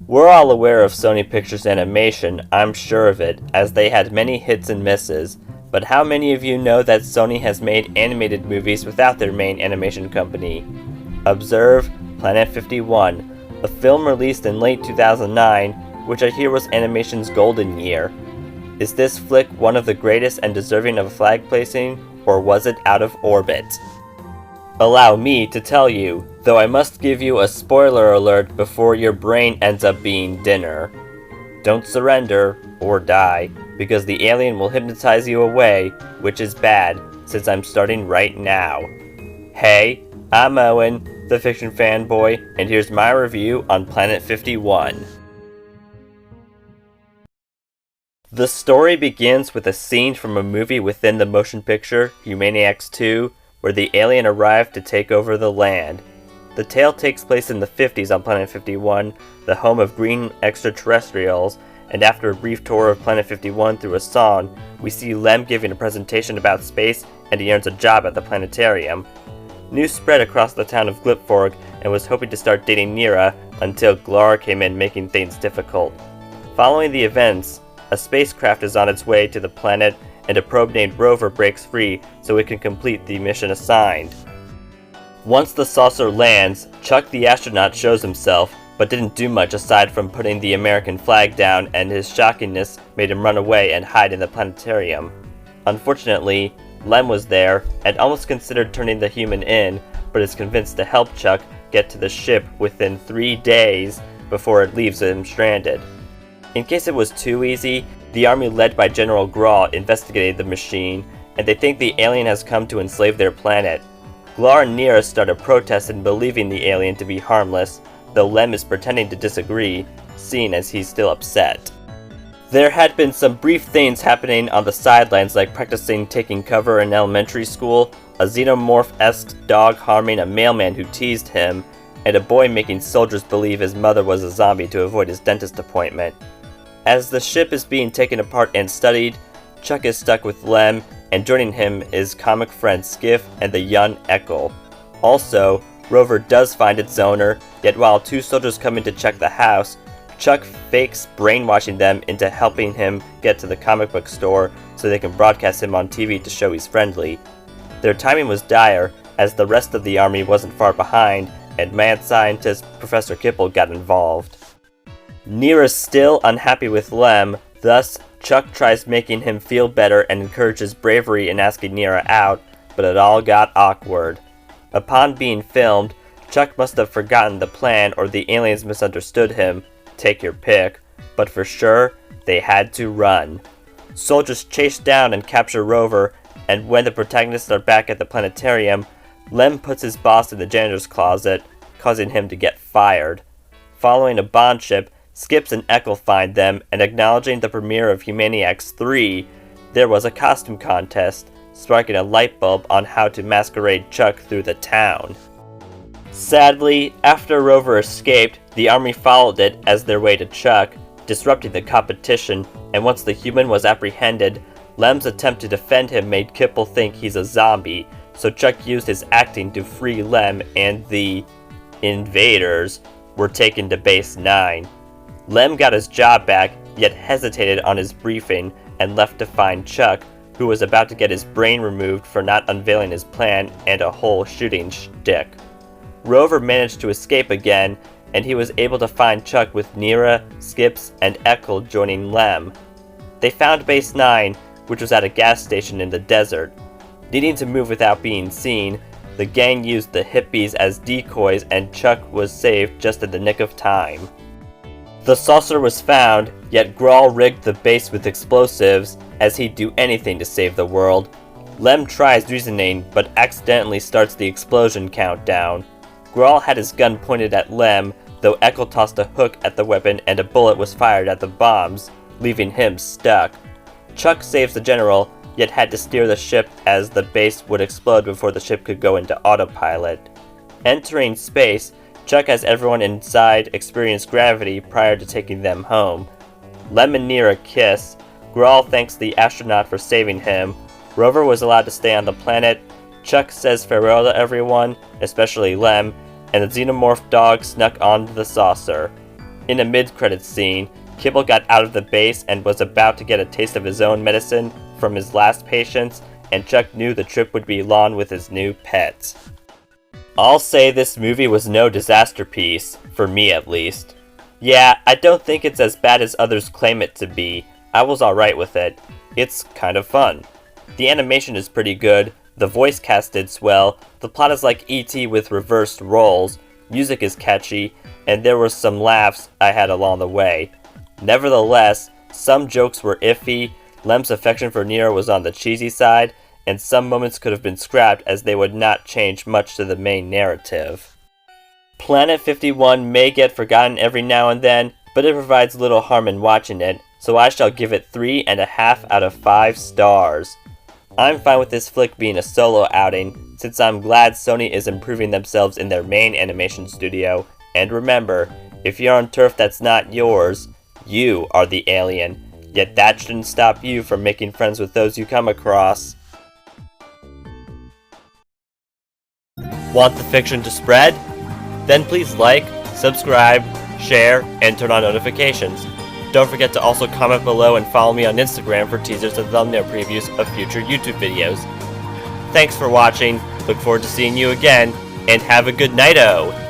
We're all aware of Sony Pictures Animation, I'm sure of it, as they had many hits and misses, but how many of you know that Sony has made animated movies without their main animation company? Observe Planet 51, a film released in late 2009, which I hear was animation's golden year. Is this flick one of the greatest and deserving of a flag placing, or was it out of orbit? Allow me to tell you, though I must give you a spoiler alert before your brain ends up being dinner. Don't surrender, or die, because the alien will hypnotize you away, which is bad, since I'm starting right now. Hey, I'm Owen, the fiction fanboy, and here's my review on Planet 51. The story begins with a scene from a movie within the motion picture, Humaniacs 2, where the alien arrived to take over the land. The tale takes place in the 50s on Planet 51, the home of green extraterrestrials, and after a brief tour of Planet 51 through a song, we see Lem giving a presentation about space, and he earns a job at the planetarium. News spread across the town of Glipfork and was hoping to start dating Nira until Glar came in, making things difficult. Following the events, a spacecraft is on its way to the planet, and a probe named Rover breaks free so it can complete the mission assigned. Once the saucer lands, Chuck the astronaut shows himself, but didn't do much aside from putting the American flag down, and his shockingness made him run away and hide in the planetarium. Unfortunately, Lem was there and almost considered turning the human in, but is convinced to help Chuck get to the ship within 3 days before it leaves him stranded. In case it was too easy, the army led by General Gral investigated the machine, and they think the alien has come to enslave their planet. Glar and Nira start a protest in believing the alien to be harmless, though Lem is pretending to disagree, seeing as he's still upset. There had been some brief things happening on the sidelines, like practicing taking cover in elementary school, a xenomorph-esque dog harming a mailman who teased him, and a boy making soldiers believe his mother was a zombie to avoid his dentist appointment. As the ship is being taken apart and studied, Chuck is stuck with Lem, and joining him is comic friend Skiff and the young Eckel. Also, Rover does find its owner, yet while two soldiers come in to check the house, Chuck fakes brainwashing them into helping him get to the comic book store so they can broadcast him on TV to show he's friendly. Their timing was dire, as the rest of the army wasn't far behind, and mad scientist Professor Kipple got involved. Nira's still unhappy with Lem, thus Chuck tries making him feel better and encourages bravery in asking Nira out, but it all got awkward. Upon being filmed, Chuck must have forgotten the plan or the aliens misunderstood him, take your pick, but for sure, they had to run. Soldiers chase down and capture Rover, and when the protagonists are back at the planetarium, Lem puts his boss in the janitor's closet, causing him to get fired. Following a bond ship, Skips and Eckel find them, and acknowledging the premiere of Humaniacs 3, there was a costume contest, sparking a light bulb on how to masquerade Chuck through the town. Sadly, after Rover escaped, the army followed it as their way to Chuck, disrupting the competition, and once the human was apprehended, Lem's attempt to defend him made Kipple think he's a zombie, so Chuck used his acting to free Lem, and the invaders were taken to Base 9. Lem got his job back, yet hesitated on his briefing and left to find Chuck, who was about to get his brain removed for not unveiling his plan and a whole shooting shtick. Rover managed to escape again, and he was able to find Chuck with Nira, Skips, and Eckel joining Lem. They found Base 9, which was at a gas station in the desert. Needing to move without being seen, the gang used the hippies as decoys, and Chuck was saved just in the nick of time. The saucer was found, yet Gral rigged the base with explosives, as he'd do anything to save the world. Lem tries reasoning, but accidentally starts the explosion countdown. Gral had his gun pointed at Lem, though Eckel tossed a hook at the weapon and a bullet was fired at the bombs, leaving him stuck. Chuck saves the general, yet had to steer the ship as the base would explode before the ship could go into autopilot. Entering space, Chuck has everyone inside experience gravity prior to taking them home. Lem and Nira kiss. Gral thanks the astronaut for saving him. Rover was allowed to stay on the planet. Chuck says farewell to everyone, especially Lem, and the xenomorph dog snuck onto the saucer. In a mid-credits scene, Kibble got out of the base and was about to get a taste of his own medicine from his last patients, and Chuck knew the trip would be long with his new pets. I'll say this movie was no disaster piece, for me at least. Yeah, I don't think it's as bad as others claim it to be. I was alright with it. It's kind of fun. The animation is pretty good, the voice cast did swell, the plot is like E.T. with reversed roles, music is catchy, and there were some laughs I had along the way. Nevertheless, some jokes were iffy, Lem's affection for Nero was on the cheesy side, and some moments could have been scrapped as they would not change much to the main narrative. Planet 51 may get forgotten every now and then, but it provides little harm in watching it, so I shall give it 3.5 out of 5 stars. I'm fine with this flick being a solo outing, since I'm glad Sony is improving themselves in their main animation studio, and remember, if you're on turf that's not yours, you are the alien, yet that shouldn't stop you from making friends with those you come across. Want the fiction to spread? Then please like, subscribe, share, and turn on notifications. Don't forget to also comment below and follow me on Instagram for teasers and thumbnail previews of future YouTube videos. Thanks for watching, look forward to seeing you again, and have a good night-o!